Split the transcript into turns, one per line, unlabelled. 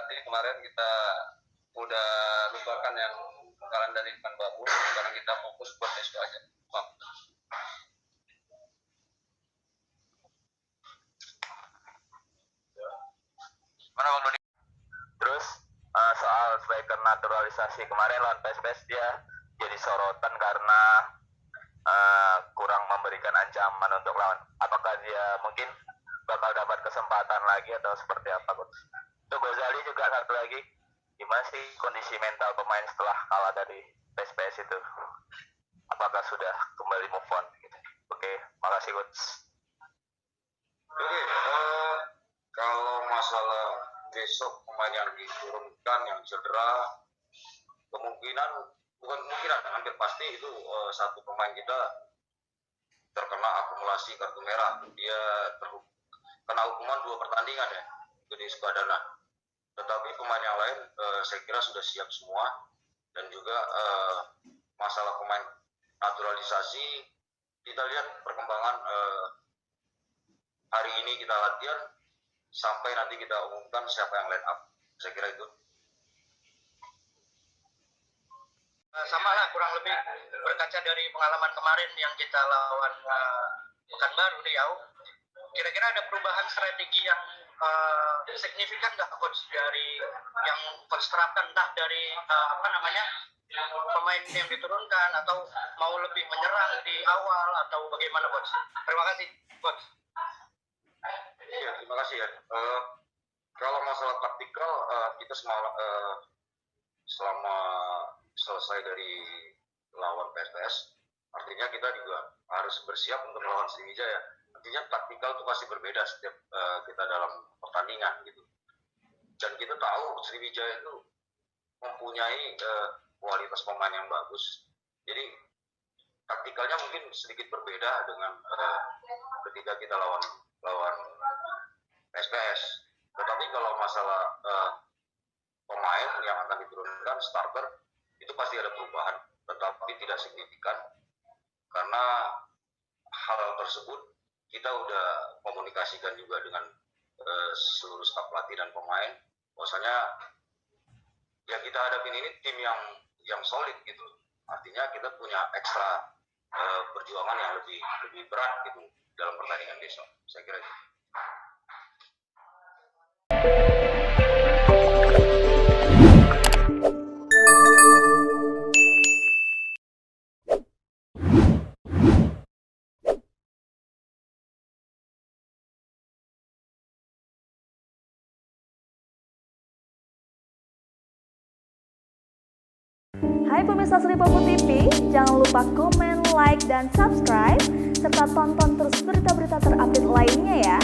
Jadi kemarin kita udah lupakan yang kalian dari ikan babur, sekarang kita fokus buat besok aja, Bang.
Mana Bang Doni? Terus soal striker naturalisasi kemarin lawan PSPS dia jadi sorotan karena kurang memberikan ancaman untuk lawan. Apakah dia mungkin bakal dapat kesempatan lagi atau seperti apa, Coach? Untuk Gozali juga satu lagi, gimana sih kondisi mental pemain setelah kalah dari PSPS itu? Apakah sudah kembali move on? Gitu. Oke, makasih Coach.
Oke, kalau masalah besok pemain yang diturunkan yang cedera, hampir pasti itu satu pemain kita terkena akumulasi kartu merah. Dia kena hukuman 2 pertandingan ya, itu di Sukadana. Tetapi pemain yang lain saya kira sudah siap semua. Dan juga masalah pemain naturalisasi, kita lihat perkembangan hari ini kita latihan sampai nanti kita umumkan siapa yang line up. Saya kira itu.
Sama lah kurang lebih berkaca dari pengalaman kemarin yang kita lawan Pekanbaru di Riau. Kira-kira ada perubahan strategi yang signifikan nggak Coach dari yang Coach terapkan, entah dari pemain yang diturunkan atau mau lebih menyerang di awal atau bagaimana Coach? Terima kasih Coach.
Iya, terima kasih ya. Kalau masalah taktikal, kita selama selesai dari lawan PSPS, artinya kita juga harus bersiap untuk melawan Sriwijaya. Artinya taktikal itu pasti berbeda setiap kita dalam pertandingan gitu. Dan kita tahu Sriwijaya itu mempunyai kualitas pemain yang bagus. Jadi taktikalnya mungkin sedikit berbeda dengan ketika kita lawan PSPS. Tetapi kalau masalah pemain yang akan diturunkan starter, itu pasti ada perubahan, tetapi tidak signifikan. Karena hal tersebut kita udah komunikasikan juga dengan seluruh staf pelatih dan pemain, bahwasanya yang kita hadapin ini tim yang solid gitu. Artinya kita punya ekstra perjuangan yang lebih berat gitu dalam pertandingan besok. Saya kira itu.
Hai pemirsa Sri Popo TV, jangan lupa komen, like, dan subscribe, serta tonton terus berita-berita terupdate lainnya ya.